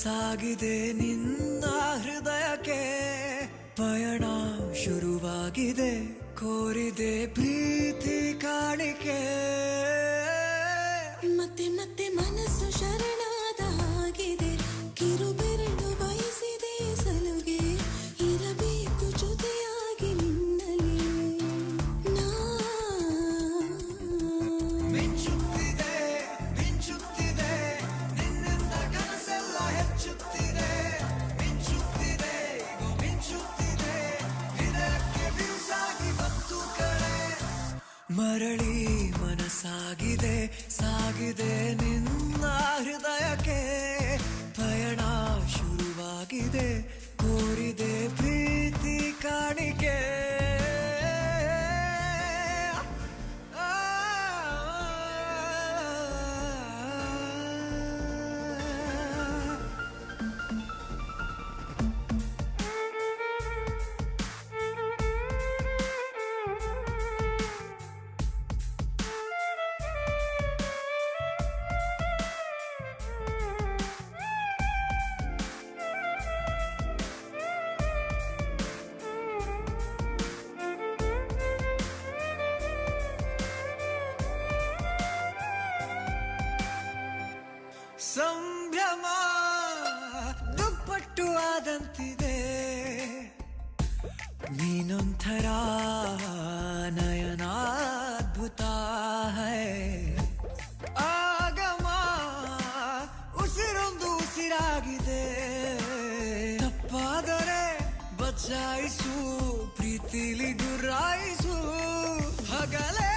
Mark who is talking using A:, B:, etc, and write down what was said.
A: ಸಾಗಿದೆ ನಿನ್ನ ಹೃದಯಕ್ಕೆ ಪಯಣ ಶುರುವಾಗಿದೆ ಕೋರಿದೆ ಪ್ರೀತಿ ಕಾಣಿಕೆ
B: ಮತ್ತೆ ಮತ್ತೆ ಮನಸ್ಸು ಶರಣಾದ ಹಾಗಿದೆ ಕಿರುಬೆರಳು ಬಯಸಿದೆ ಸಲುಗೆ ಇರಬೇಕು ಜೊತೆಯಾಗಿ ನಿನ್ನಲ್ಲಿ
A: ಮಿಂಚುತ್ತಿದೆ ಮಿಂಚುತ್ತಿದೆ ನಿನ್ನಿಂದ ಕನಸೆಲ್ಲ ಹೆಚ್ಚುತ್ತಿದೆ ಮಿಂಚುತ್ತಿದೆ ಮಿಂಚುತ್ತಿದೆ ಹೃದಯಕ್ಕೆ ಬಿರುಸಾಗಿ ಬಂತು ಕಡೆ ಮರಳಿ ಮನಸ್ಸಾಗಿದೆ ಸಾಗಿದೆ ನಿನ್ನ ಹೃದಯಕ್ಕೆ ಪಯಣ ಶುರುವಾಗಿದೆ ಕೋರಿದೆ ಪ್ರೀತಿ ಕಾಣಿಕೆ ಸಂಭ್ರಮ ದುಪ್ಪಟ್ಟು ಆದಂತಿದೆ ನೀನೊಂಥರ ನಯನಾದ್ಭುತ ಹೈ ಆಗಮ ಉಸಿರೊಂದು ಉಸಿರಾಗಿದೆ ತಪ್ಪಾದರೆ ಬಚಾಯಿಸು ಪ್ರೀತಿಲಿ ಗುರಾಯಿಸು ಹಗಲೇ